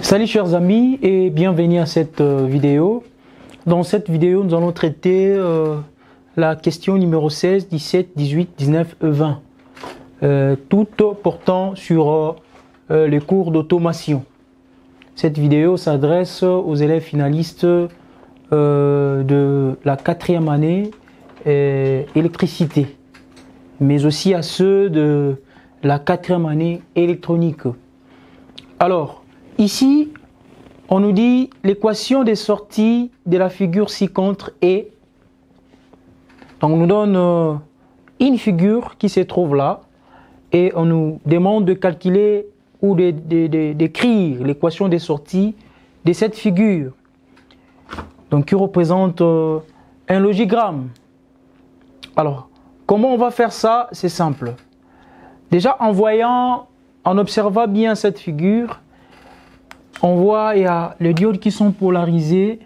Salut chers amis et bienvenue à cette vidéo. Dans cette vidéo, nous allons traiter la question numéro 16, 17, 18, 19 et 20. Toutes portant sur les cours d'automation. Cette vidéo s'adresse aux élèves finalistes de la 4e année électricité, mais aussi à ceux de la 4e année électronique. Alors, ici, on nous dit l'équation des sorties de la figure ci-contre est. Donc, on nous donne une figure qui se trouve là et on nous demande de calculer ou d'écrire l'équation des sorties de cette figure. Donc, qui représente un logigramme. Alors, comment on va faire ça? C'est simple. Déjà, en observant bien cette figure, on voit il y a les diodes qui sont polarisés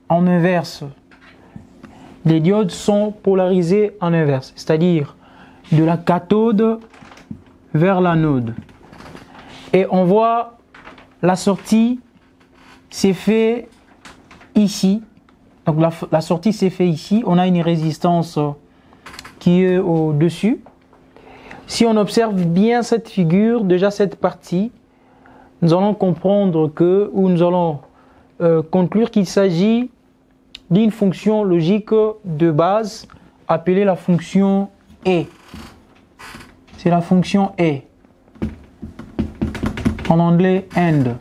en inverse. Les diodes sont polarisés en inverse, c'est-à-dire de la cathode vers l'anode. Et on voit la sortie s'est fait ici. Donc la sortie s'est fait ici. On a une résistance qui est au-dessus. Si on observe bien cette figure, déjà cette partie, nous allons comprendre que, ou nous allons conclure qu'il s'agit d'une fonction logique de base appelée la fonction E. C'est la fonction E. En anglais, AND.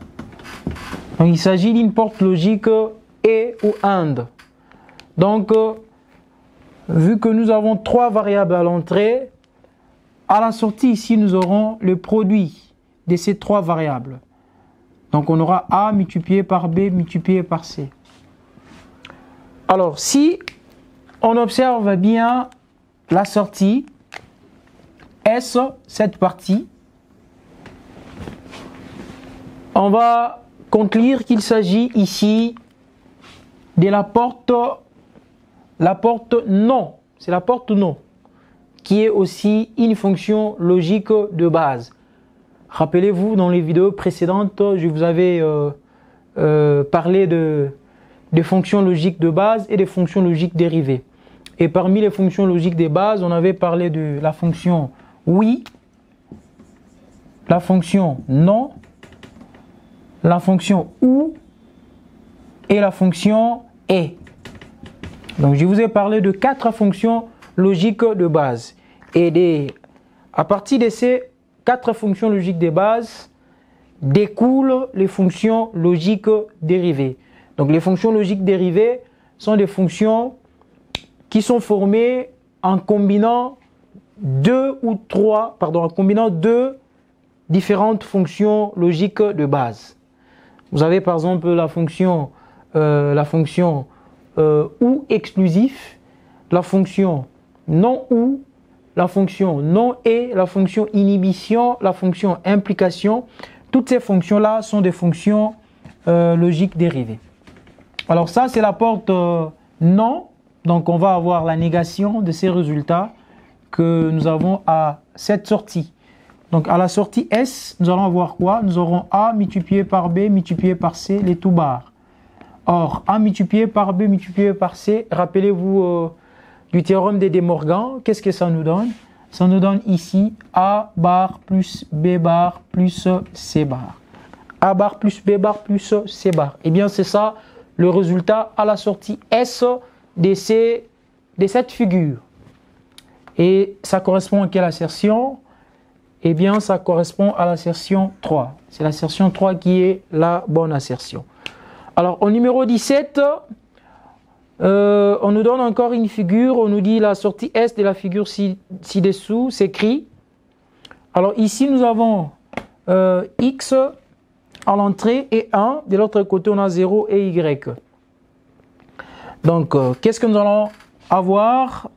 Donc il s'agit d'une porte logique E ou AND. Donc, vu que nous avons trois variables à l'entrée, à la sortie ici, nous aurons le produit de ces trois variables. Donc, on aura A multiplié par B multiplié par C. Alors, si on observe bien la sortie, S, cette partie, on va conclure qu'il s'agit ici de la porte non. C'est la porte non, qui est aussi une fonction logique de base. Rappelez-vous, dans les vidéos précédentes, je vous avais parlé de fonctions logiques de base et des fonctions logiques dérivées. Et parmi les fonctions logiques de base, on avait parlé de la fonction oui, la fonction non, la fonction ou et la fonction et. Donc, je vous ai parlé de 4 fonctions logiques de base. Et à partir de ces 4 fonctions logiques de base, découlent les fonctions logiques dérivées. Donc, les fonctions logiques dérivées sont des fonctions qui sont formées en combinant deux différentes fonctions logiques de base. Vous avez par exemple la fonction ou exclusif, la fonction non ou, la fonction non et, la fonction inhibition, la fonction implication. Toutes ces fonctions-là sont des fonctions logiques dérivées. Alors ça, c'est la porte non. Donc on va avoir la négation de ces résultats que nous avons à cette sortie. Donc à la sortie S, nous allons avoir quoi? Nous aurons A multiplié par B multiplié par C, les tout barres. Or, A multiplié par B multiplié par C, rappelez-vous du théorème de De Morgan, qu'est-ce que ça nous donne? Ça nous donne ici A bar plus B bar plus C bar. A bar plus B bar plus C bar. Eh bien, c'est ça le résultat à la sortie S de cette figure. Et ça correspond à quelle assertion? Eh bien, ça correspond à l'assertion 3. C'est l'assertion 3 qui est la bonne assertion. Alors, au numéro 17, on nous donne encore une figure. On nous dit la sortie S de la figure ci-dessous s'écrit. Alors, ici, nous avons X à l'entrée et 1. De l'autre côté, on a 0 et Y. Donc, qu'est-ce que nous allons avoir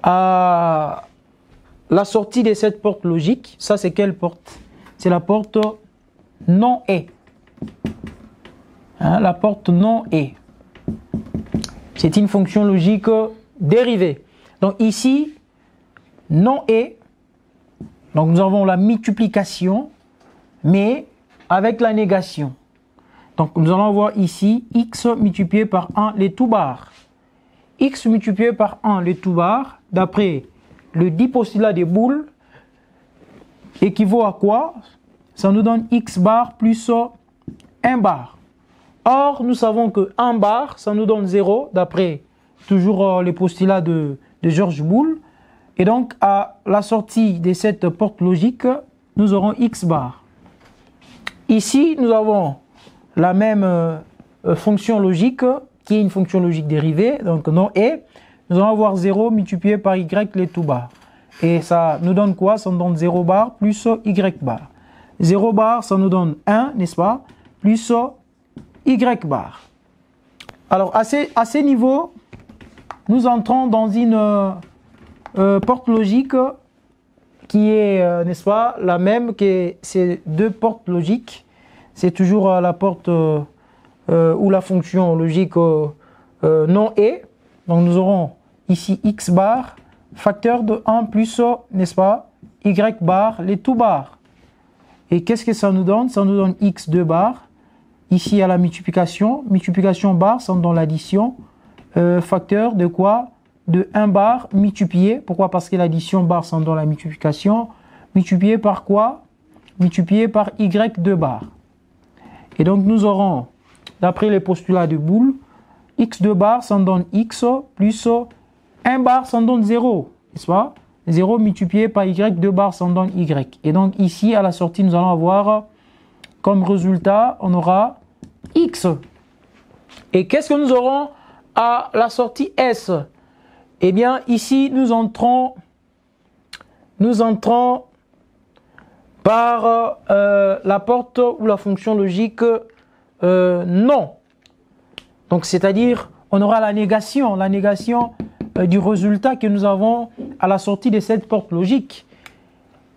à la sortie de cette porte logique? Ça, c'est quelle porte? C'est la porte non et. Hein, la porte non et. C'est une fonction logique dérivée. Donc ici, non et. Donc nous avons la multiplication, mais avec la négation. Donc nous allons voir ici x multiplié par 1 les tout bar. X multiplié par 1 les tout bar, d'après le dit postulat des boules, équivaut à quoi? Ça nous donne x bar plus 1 bar. Or, nous savons que 1 bar, ça nous donne 0, d'après toujours les postulats de Georges Boole. Et donc, à la sortie de cette porte logique, nous aurons x bar. Ici, nous avons la même fonction logique, qui est une fonction logique dérivée, donc non et. Nous allons avoir 0 multiplié par y les tout bar. Et ça nous donne quoi? Ça nous donne 0 bar plus y bar. 0 bar, ça nous donne 1, n'est-ce pas? Plus y bar. Alors, à ces niveaux, nous entrons dans une porte logique qui est, n'est-ce pas, la même que ces deux portes logiques. C'est toujours la porte ou la fonction logique non et. Donc, nous aurons ici x bar, facteur de 1 plus, n'est-ce pas, y bar, les tout bar. Et qu'est-ce que ça nous donne? Ça nous donne x2 bar. Ici, à la multiplication bar, ça nous donne l'addition. Facteur de quoi? De 1 bar multiplié. Pourquoi? Parce que l'addition bar, ça nous donne la multiplication. Multiplié par quoi? Multiplié par y2 bar. Et donc, nous aurons, d'après les postulats de Boole, x2 bar, ça nous donne x plus 1 bar, ça nous donne 0. N'est-ce pas? 0 multiplié par y2 bar, ça nous donne y. Et donc, ici, à la sortie, nous allons avoir comme résultat, on aura x. Et qu'est-ce que nous aurons à la sortie S? Eh bien, ici, nous entrons par la porte ou la fonction logique non. Donc, c'est-à-dire, on aura la négation du résultat que nous avons à la sortie de cette porte logique.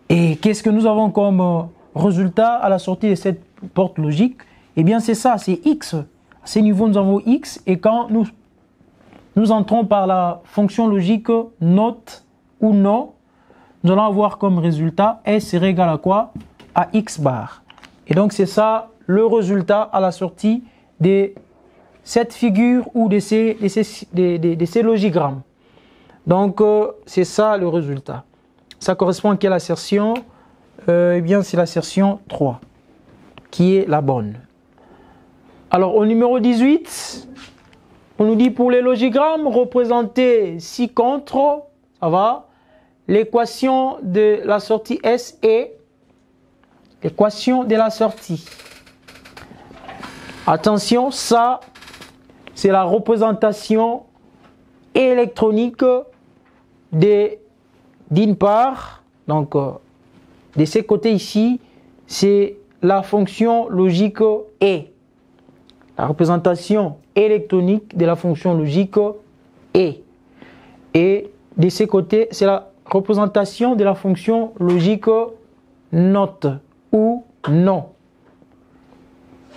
Et qu'est-ce que nous avons comme résultat à la sortie de cette porte logique? Eh bien, c'est ça, c'est x. À ces niveaux, nous avons x. Et quand nous entrons par la fonction logique not ou non, nous allons avoir comme résultat S est égal à quoi? À x bar. Et donc, c'est ça le résultat à la sortie de cette figure ou de ces logigrammes. Donc, c'est ça le résultat. Ça correspond à quelle assertion? Eh bien, c'est l'assertion 3 qui est la bonne. Alors, au numéro 18, on nous dit pour les logigrammes représentés ci-contre, ça va? L'équation de la sortie S est l'équation de la sortie. Attention, ça, c'est la représentation électronique d'une part, donc de ces côtés ici, c'est la fonction logique E. La représentation électronique de la fonction logique E. Et de ces côtés, c'est la représentation de la fonction logique not ou non.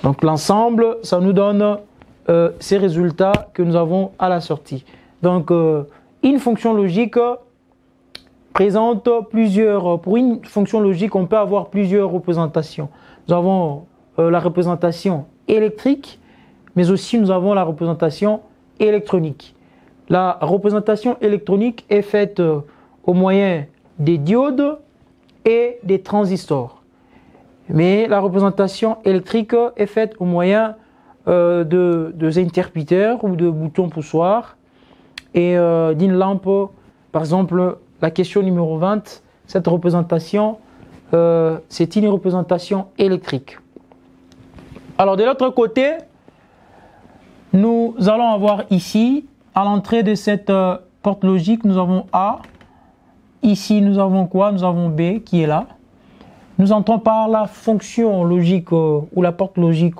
Donc l'ensemble, ça nous donne ces résultats que nous avons à la sortie. Donc une fonction logique présente plusieurs. Pour une fonction logique, on peut avoir plusieurs représentations. Nous avons la représentation électrique, mais aussi nous avons la représentation électronique. La représentation électronique est faite au moyen des diodes et des transistors. Mais la représentation électrique est faite au moyen de interrupteurs ou de boutons poussoirs et d'une lampe. Par exemple, la question numéro 20, cette représentation, c'est une représentation électrique. Alors de l'autre côté, nous allons avoir ici, à l'entrée de cette porte logique, nous avons A. Ici, nous avons quoi? Nous avons B qui est là. Nous entrons par la fonction logique ou la porte logique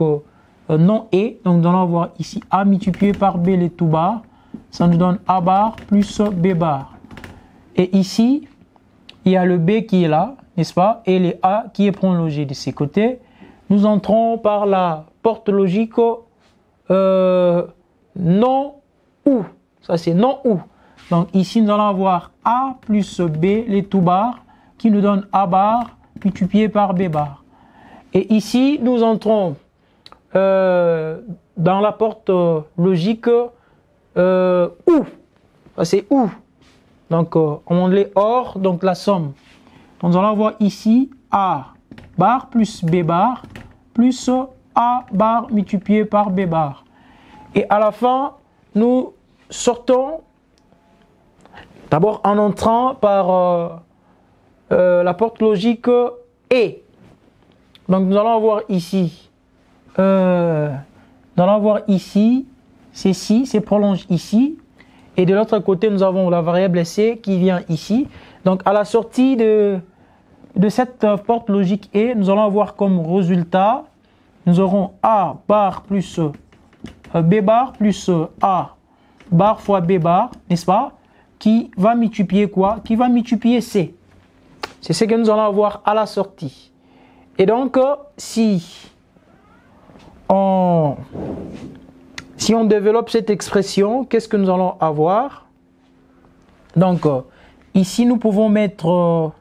non et. Donc nous allons avoir ici A multiplié par B les tout bar. Ça nous donne A bar plus B bar. Et ici, il y a le B qui est là, n'est-ce pas? Et le A qui est prolongé de ces côtés. Nous entrons par la porte logique non ou. Ça c'est non ou. Donc ici, nous allons avoir A plus B les tout bar qui nous donne A bar multiplié par B bar. Et ici, nous entrons dans la porte logique OU. C'est OU. Donc, on l'est OR, donc la somme. Donc, nous allons avoir ici A bar plus B bar plus A bar multiplié par B bar. Et à la fin, nous sortons d'abord en entrant par la porte logique E. Donc nous allons avoir ici, ceci se prolonge ici. Et de l'autre côté, nous avons la variable C qui vient ici. Donc à la sortie de cette porte logique E, nous allons avoir comme résultat, nous aurons A bar plus B bar plus A bar fois B bar, n'est-ce pas? Qui va multiplier quoi? Qui va multiplier C. C'est ce que nous allons avoir à la sortie. Et donc, si on développe cette expression, qu'est-ce que nous allons avoir? Donc, ici, nous pouvons mettre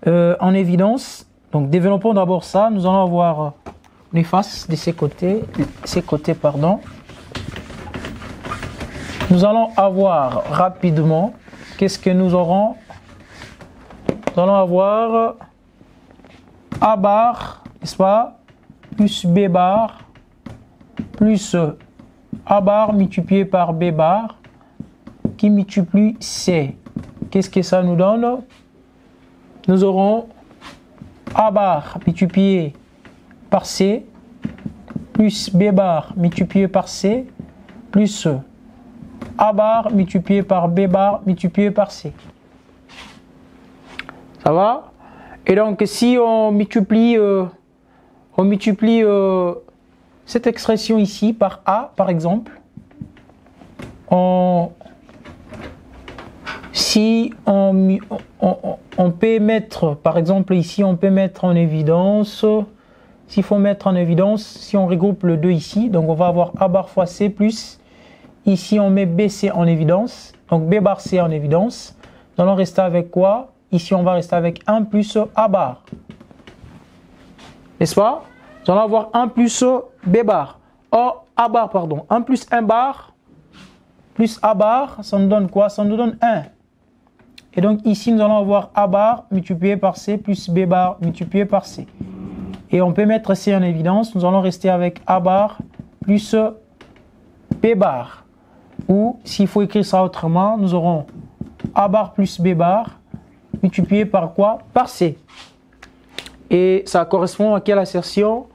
en évidence. Donc, développons d'abord ça. Nous allons avoir, on efface de ces côtés, pardon. Nous allons avoir rapidement, qu'est-ce que nous aurons? Nous allons avoir A bar, n'est-ce pas, plus B bar, plus A bar multiplié par B bar, qui multiplie C. Qu'est-ce que ça nous donne? Nous aurons A bar multiplié par C, plus B bar multiplié par C, plus A bar multiplié par B bar multiplié par C. Ça va? Et donc si on multiplie cette expression ici par A par exemple, si on peut mettre par exemple ici, on peut mettre en évidence, s'il faut mettre en évidence, si on regroupe le 2 ici, donc on va avoir A bar fois C plus, ici on met BC en évidence, donc B bar C en évidence, nous allons rester avec quoi? Ici, on va rester avec 1 plus A bar. N'est-ce pas? Nous allons avoir 1 plus B bar. Or, A bar, pardon. 1 plus 1 bar plus A bar, ça nous donne quoi? Ça nous donne 1. Et donc, ici, nous allons avoir A bar multiplié par C plus B bar multiplié par C. Et on peut mettre C en évidence. Nous allons rester avec A bar plus B bar. Ou, s'il faut écrire ça autrement, nous aurons A bar plus B bar multiplié par quoi? Par C. Et ça correspond à quelle assertion?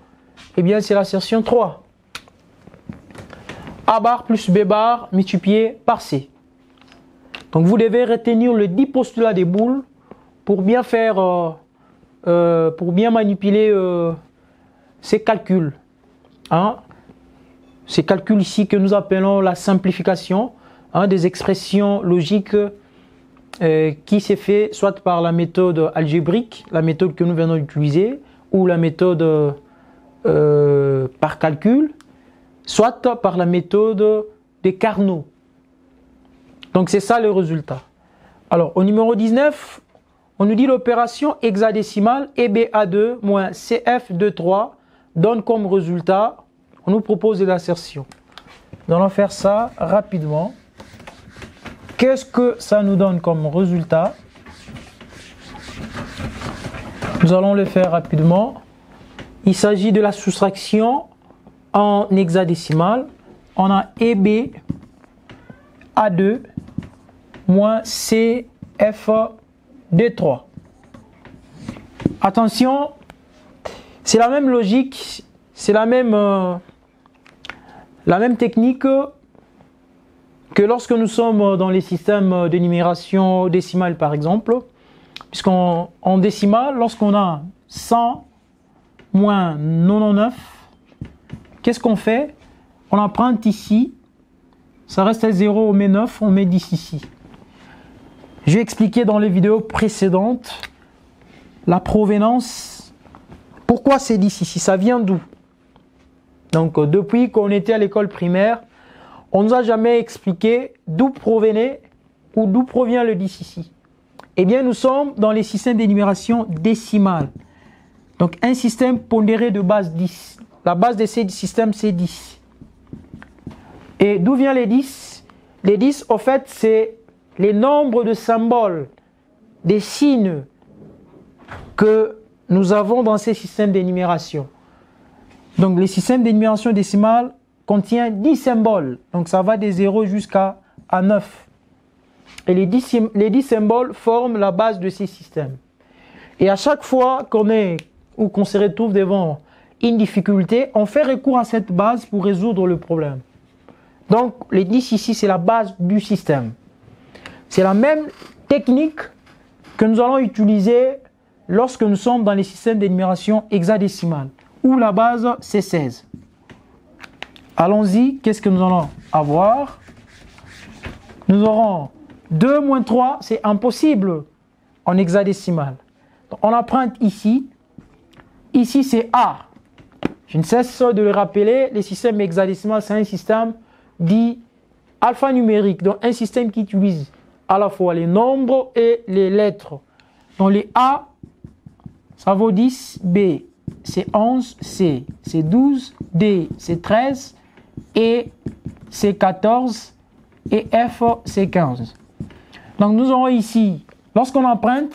Eh bien, c'est l'assertion 3. A bar plus B bar multiplié par C. Donc, vous devez retenir le 10 postulats des boules pour bien faire, pour bien manipuler ces calculs. Hein? Ces calculs ici que nous appelons la simplification, hein, des expressions logiques qui s'est fait soit par la méthode algébrique, la méthode que nous venons d'utiliser, ou la méthode par calcul, soit par la méthode des Carnot. Donc c'est ça le résultat. Alors au numéro 19, on nous dit l'opération hexadécimale EBA2 moins CF23 donne comme résultat, on nous propose des assertions. Nous allons faire ça rapidement. Qu'est-ce que ça nous donne comme résultat? Nous allons le faire rapidement. Il s'agit de la soustraction en hexadécimal. On a EB A2 moins CF23. Attention, c'est la même logique, c'est la même technique que lorsque nous sommes dans les systèmes de numération décimale par exemple, puisqu'en décimale, lorsqu'on a 100 moins 99, qu'est-ce qu'on fait? On emprunte ici, ça reste à 0, on met 9, on met 10 ici. J'ai expliqué dans les vidéos précédentes la provenance, pourquoi c'est 10 ici, ça vient d'où? Donc depuis qu'on était à l'école primaire, on ne nous a jamais expliqué d'où provenait ou d'où provient le 10 ici. Eh bien, nous sommes dans les systèmes d'énumération décimale. Donc un système pondéré de base 10. La base de ces systèmes, c'est 10. Et d'où viennent les 10? Les 10, au fait, c'est les nombres de symboles, des signes que nous avons dans ces systèmes d'énumération. Donc les systèmes d'énumération décimale contiennent 10 symboles. Donc ça va des 0 jusqu'à 9. Et les 10 symboles forment la base de ces systèmes. Et à chaque fois qu'on se retrouve devant une difficulté, on fait recours à cette base pour résoudre le problème. Donc les 10 ici, c'est la base du système. C'est la même technique que nous allons utiliser lorsque nous sommes dans les systèmes d'énumération hexadécimale, où la base c'est 16. Allons-y, qu'est-ce que nous allons avoir? Nous aurons 2 moins 3, c'est impossible en hexadécimal. Donc, on emprunte ici. Ici c'est A. Je ne cesse de le rappeler, les systèmes hexadécimaux, c'est un système dit alphanumérique, donc un système qui utilise à la fois les nombres et les lettres. Donc les A, ça vaut 10, B, c'est 11, C, c'est 12, D, c'est 13, E, c'est 14, et F, c'est 15. Donc nous aurons ici, lorsqu'on emprunte,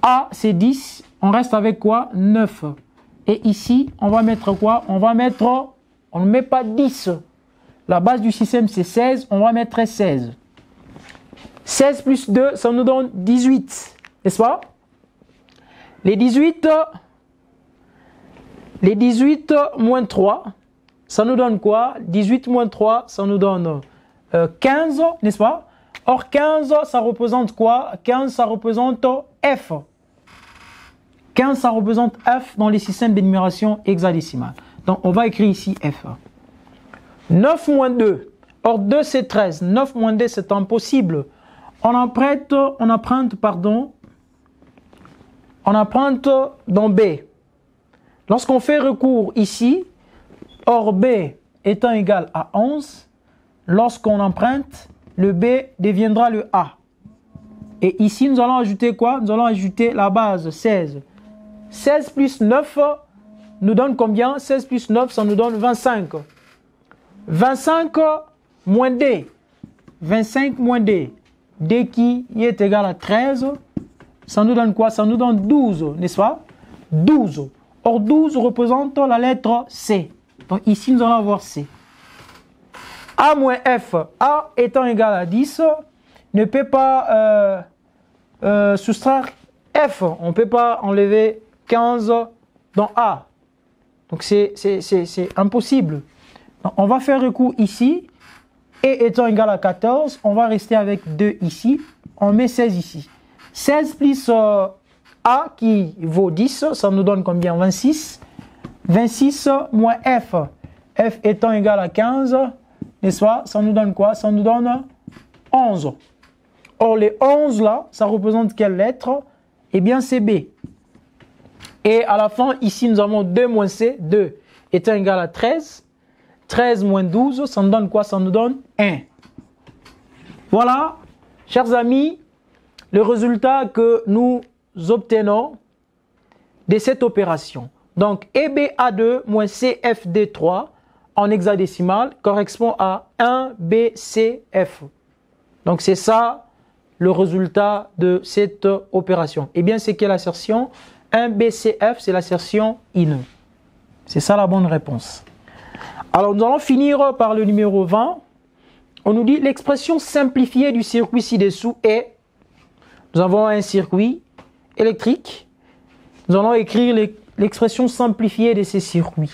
A, c'est 10, on reste avec quoi? 9. Et ici, on va mettre quoi? On ne met pas 10. La base du système, c'est 16, on va mettre 16. 16 plus 2, ça nous donne 18, n'est-ce pas? Les 18 moins 3, ça nous donne quoi? 18 moins 3, ça nous donne 15, n'est-ce pas? Or 15, ça représente quoi? 15, ça représente F. 15, ça représente F dans les systèmes d'énumération hexadécimale. Donc on va écrire ici F. 9 moins 2. Or 2 c'est 13. 9 moins 2 c'est impossible. On emprunte dans B. Lorsqu'on fait recours ici, or B étant égal à 11, lorsqu'on emprunte, le B deviendra le A. Et ici, nous allons ajouter quoi? Nous allons ajouter la base 16. 16 plus 9 nous donne combien? 16 plus 9, ça nous donne 25. 25 moins D. 25 moins D. D qui est égal à 13, ça nous donne quoi? Ça nous donne 12, n'est-ce pas? 12. Or 12 représente la lettre C. Donc ici, nous allons avoir C. A moins F. A étant égal à 10, ne peut pas soustraire F. On ne peut pas enlever 15 dans A. Donc c'est impossible. Donc, on va faire recours ici. Et étant égal à 14, on va rester avec 2 ici. On met 16 ici. 16 plus A qui vaut 10, ça nous donne combien? 26. 26 moins F. F étant égal à 15, n'est-ce pas? Ça nous donne quoi? Ça nous donne 11. Or, les 11 là, ça représente quelle lettre? Eh bien, c'est B. Et à la fin, ici, nous avons 2 moins C. 2 étant égal à 13. 13 moins 12, ça nous donne quoi? Ça nous donne 1. Voilà, chers amis, le résultat que nous obtenons de cette opération. Donc, EBA2 moins CFD3 en hexadécimal correspond à 1BCF. Donc, c'est ça le résultat de cette opération. Eh bien, c'est quelle assertion? 1BCF, c'est l'assertion I. C'est ça la bonne réponse. Alors, nous allons finir par le numéro 20. On nous dit l'expression simplifiée du circuit ci-dessous est, nous avons un circuit électrique. Nous allons écrire l'expression simplifiée de ces circuits.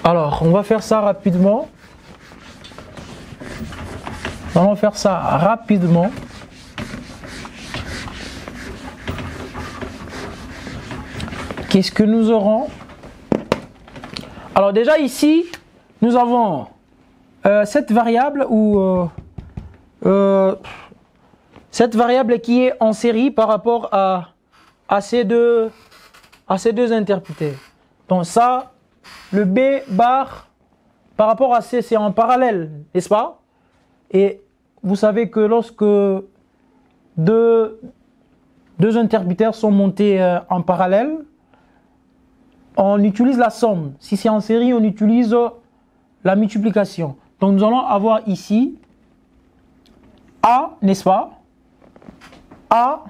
Alors, on va faire ça rapidement. Nous allons faire ça rapidement. Qu'est-ce que nous aurons? Alors déjà ici, nous avons cette variable cette variable qui est en série par rapport à ces deux interprétés. Donc ça, le B bar par rapport à C, c'est en parallèle, n'est-ce pas? Et vous savez que lorsque deux deux interrupteurs sont montés en parallèle, on utilise la somme. Si c'est en série, on utilise la multiplication. Donc nous allons avoir ici A, n'est-ce pas? A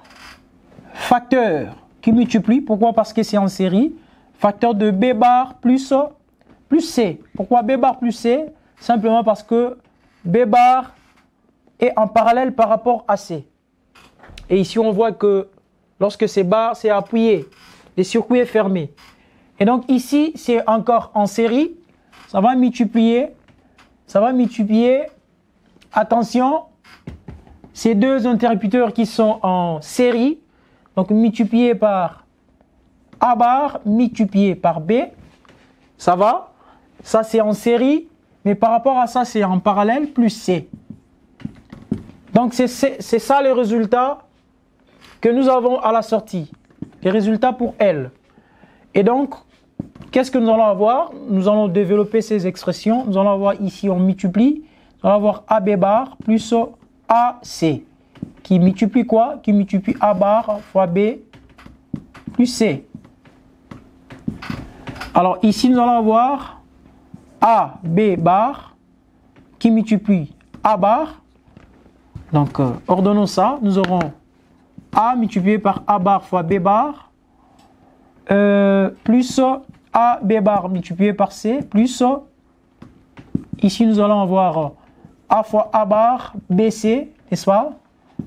facteur qui multiplie. Pourquoi? Parce que c'est en série. Facteur de B bar plus C. Pourquoi B bar plus C? Simplement parce que B bar est en parallèle par rapport à C. Et ici, on voit que lorsque c'est bar, c'est appuyé. Le circuit est fermé. Et donc ici, c'est encore en série. Ça va multiplier. Attention, ces deux interrupteurs qui sont en série. Donc multiplié par A bar, multiplié par B. Ça va? Ça, c'est en série. Mais par rapport à ça, c'est en parallèle plus C. Donc c'est ça le résultat que nous avons à la sortie. Les résultats pour L. Et donc, qu'est-ce que nous allons avoir? Nous allons développer ces expressions. Nous allons avoir ici, on multiplie. Nous allons avoir AB bar plus AC. Qui multiplie quoi? Qui multiplie A bar fois B plus C. Alors ici, nous allons avoir AB bar qui multiplie A bar. Donc, ordonnons ça. Nous aurons A multiplié par A bar fois B bar plus A B bar multiplié par C plus ici nous allons avoir A fois A bar BC, n'est-ce pas?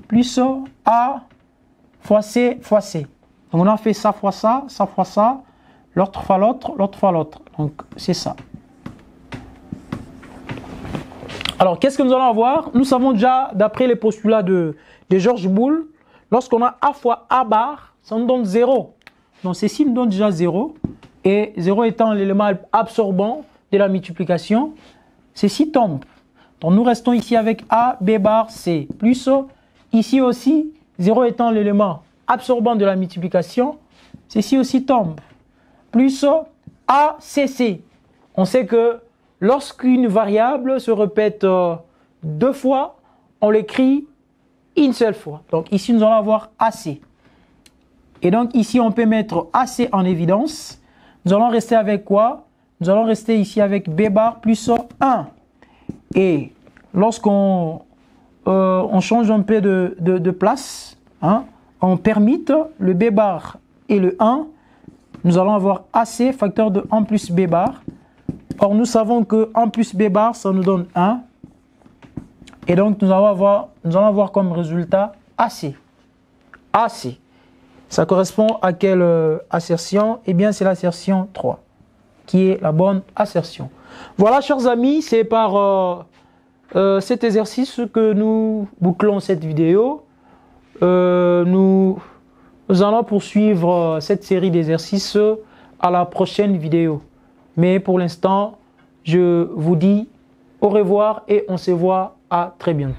Plus A fois C fois C. Donc on a fait ça fois ça fois ça, l'autre fois l'autre, l'autre fois l'autre. Donc c'est ça. Alors qu'est-ce que nous allons avoir? Nous savons déjà, d'après les postulats de Georges Boole, lorsqu'on a A fois A bar, ça nous donne 0. Donc ceci nous donne déjà 0. Et 0 étant l'élément absorbant de la multiplication, ceci tombe. Donc nous restons ici avec A, B bar, C. Plus ici aussi, 0 étant l'élément absorbant de la multiplication, ceci aussi tombe. Plus A, C, C. On sait que lorsqu'une variable se répète deux fois, on l'écrit une seule fois. Donc ici, nous allons avoir AC. Et donc ici, on peut mettre AC en évidence. Nous allons rester avec quoi? Nous allons rester ici avec B bar plus 1. Et lorsqu'on on change un peu de place, hein, on permite le B bar et le 1, nous allons avoir AC facteur de 1 plus B bar. Or, nous savons que 1 plus B bar, ça nous donne 1. Et donc, nous allons avoir comme résultat AC. AC. Ça correspond à quelle assertion? Eh bien, c'est l'assertion 3, qui est la bonne assertion. Voilà, chers amis, c'est par cet exercice que nous bouclons cette vidéo. Nous allons poursuivre cette série d'exercices à la prochaine vidéo. Mais pour l'instant, je vous dis au revoir et on se voit à très bientôt.